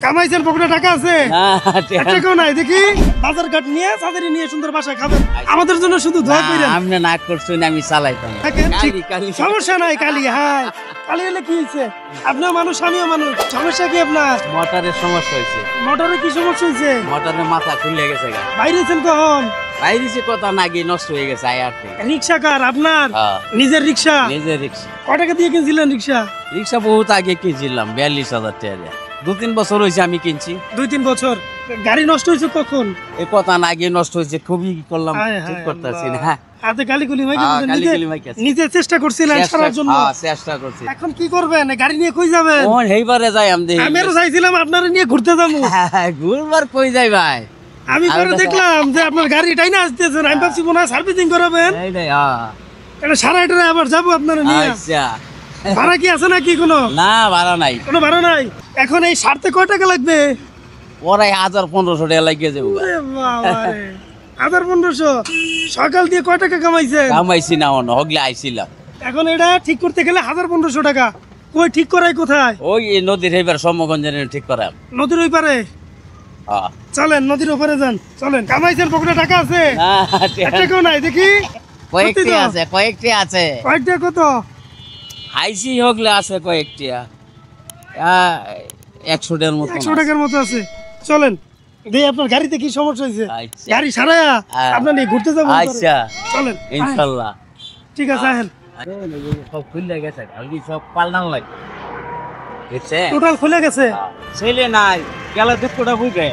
কামাইছেন পকেটে টাকা আছে? টাকাও নাই দেখি। বাজার ঘাট নিয়ে চাঁদারি নিয়ে সুন্দর বাসায় খাবেন। আমাদের জন্য শুধু দোয়া করেন। আপনি না করছেন আমি চালাইতাম। সমস্যা নাই কালি। হ্যাঁ কালি হলে কি হয়েছে? আপনিও মানুষ আমিও মানুষ। সমস্যা কি আপনার? মোটরের সমস্যা হয়েছে। মোটরে কি সমস্যা হয়েছে? মোটরের মাথা খুলে গেছে। বাইরেছেন কখন? বাইরেছে কথা নাকি নষ্ট হয়ে গেছে। রিক্সা কার আপনার? নিজের রিক্সা? নিজের রিক্সা। কয় টাকা দিয়ে কিনছিলেন রিক্সা? রিক্সা বহুত আগে কিনছিলাম, 42,000 টাকা। 2-3 বছর হয়েছে আমি কিনছি। 2-3 বছর। গাড়ি নষ্ট হয়েছে কখন? এই কথা না আগে নষ্ট হয়েছে, খুবই করলাম, ঠিক করতেছি না। হাতে গালিগুলি নিজে চেষ্টা করছিলেন সারার জন্য। চেষ্টা করছি। এখন কি করবেন? গাড়ি নিয়ে কই যাবেন? কোন এইবারে যাই আমি? আমিও চাইছিলাম আপনারা নিয়ে ঘুরতে যাবো। ঘুরবার কই যাই ভাই? আমি পরে দেখলাম যে আপনার গাড়িটাই না আসতেছেন। আমি ভাবছি মনে হয় সার্ভিসিং করাবেন। এটা সারা এটা আবার যাবো আপনারা নিয়ে। আচ্ছা, ভাড়া কি আছে নাকি কোনো? না ভাড়া নাই, কোনো ভাড়া নাই। এখন এই সারতে কয় টাকা লাগবে? ওরাই 1,000-1,500 টাকা লাগিয়ে যাবো। 1,000-1,500? সকাল দিয়ে কয় টাকা কামাইছে? কামাইছি না, হগলে আইছিলাম। এখন এটা ঠিক করতে গেলে 1,000-1,500 টাকা। কই ঠিক করাই কোথায়? ওই নদীর এইবার সম্মগঞ্জের ঠিক করা। নদীর ওই পারে? চলেন নদীর ওপারে যান। চলেন। কামাইছেন পকেটে টাকা আছে? টাকাও নাই দেখি। কয়েকটি আছে। কয়েকটা কত? আইসি হগলে আছে কয়েকটি, 100 টাকার মতো। 100 টাকার মতো আছে। চলেন দেখি আপনার গাড়িতে কি সমস্যা হয়েছে। গাড়ি সারায়া আপনার নিয়ে ঘুরতে যাবো। আচ্ছা চলেন ইনশাআল্লাহ। ঠিক আছে আহেন। সব খুলে গেছে, সব পাল্টান লাগে। টোটাল খুলে গেছে। ছেলে নাই গেলে দেখোটা বুঝে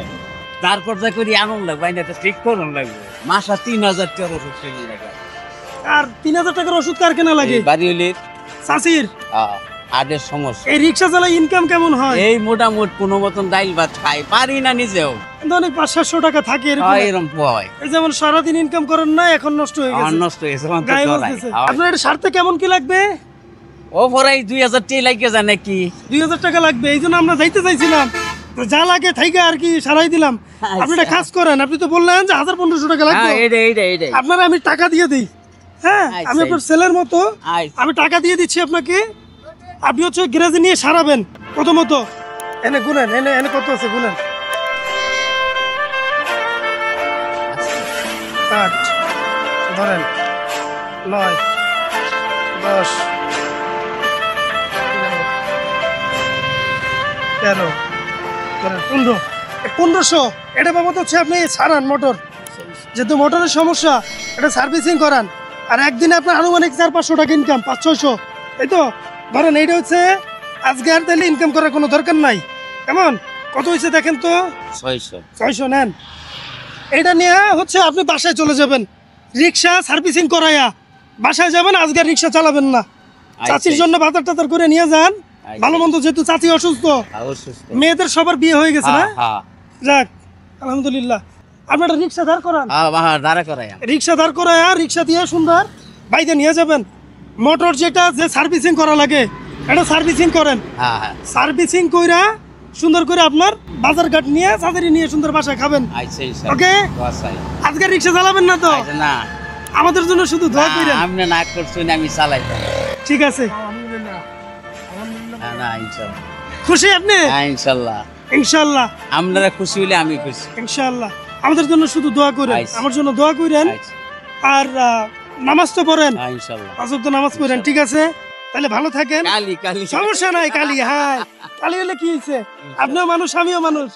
তারপর যা করি আনন্দ লাগবে না, ঠিক করুন লাগবে। মাসা 3,000 টাকার ওষুধ কিনে লাগে। আর 3,000 টাকার ওষুধ কার কেনা লাগে? বাড়ি হলে চাষির আদের সমস্যা। এই রিক্সা চালায় ইনকাম কেমন হয়? এই মোটামুটি কোনো মতন ডাইল ভাত খাই পারি না নিজেও। অনেক 500-700 টাকা থাকে এরকম হয়। এই যেমন সারাদিন ইনকাম করেন না, এখন নষ্ট হয়ে গেছে। নষ্ট হয়ে গেছে। আপনার এটা সারতে কেমন কি লাগবে? ও পরাই 2,000 টাকা লাগে যায় নাকি? 2,000 টাকা লাগবে। এই জন্য আমরা যাইতে চাইছিলাম, যা লাগে থাইকা আর কি সারাই দিলাম। আপনি একটা কাজ করেন, আপনি তো বললেন যে 1,000-1,500 টাকা লাগবে। আপনারা আমি টাকা দিয়ে দিই। হ্যাঁ আমি আপনার ছেলের মতো, আমি টাকা দিয়ে দিচ্ছি আপনাকে। আপনি হচ্ছে গ্যারেজে নিয়ে সারাবেন প্রথমত। এনে গুনেন, এনে কত আছে গুনেন। 8 ধরেন, 9, 10, 13, 1500। এটা বাবদ হচ্ছে আপনি সারান মোটর, যেহেতু মোটরের সমস্যা, এটা সার্ভিসিং করান। আর একদিনে আপনার আনুমানিক 400-500 টাকা ইনকাম, 500-600। এই তো ধরেন এইটা হচ্ছে আজকে। আর তাহলে ইনকাম করার কোনো দরকার নাই। কেমন কত হয়েছে দেখেন তো? 600 নেন। এটা নিয়ে হচ্ছে আপনি বাসায় চলে যাবেন, রিক্সা সার্ভিসিং করাইয়া বাসায় যাবেন। আজকে রিক্সা চালাবেন না। চাচির জন্য বাজার টাজার করে নিয়ে যান। ভালো মন্দ, যেহেতু চাচি অসুস্থ, মেয়েদের সবার বিয়ে হয়ে গেছে না? যাক আলহামদুলিল্লাহ। আপনারা রিক্সা দাঁড় করান। রিক্সা দাঁড় করায়া রিক্সা দিয়ে সুন্দর বাইরে নিয়ে যাবেন। মোটর যেটা যে সার্ভিসিং করা লাগে এটা সার্ভিসিং করেন। সার্ভিসিং কইরা সুন্দর করে আপনার বাজার ঘাট নিয়ে চাঁদারি নিয়ে সুন্দর বাসায় খাবেন। ওকে? আজকে রিক্সা চালাবেন না তো? না, আমাদের জন্য শুধু দোয়া করেন। আপনি না করছেন আমি চালাইতাম। ঠিক আছে। খুশি আপনি? ইনশাআল্লাহ। ইনশাআল্লাহ আপনারা খুশি হলে আমি খুশি। ইনশাআল্লাহ। আমাদের জন্য শুধু দোয়া করেন, আমার জন্য দোয়া করেন। আর নামাজ তো পড়েন, ইনশাআল্লাহ 5 ওয়াক্ত নামাজ পড়েন। ঠিক আছে তাহলে ভালো থাকেন। কালি সমস্যা নাই কালি। হ্যাঁ কালি হলে কি হয়েছে? আপনিও মানুষ আমিও মানুষ।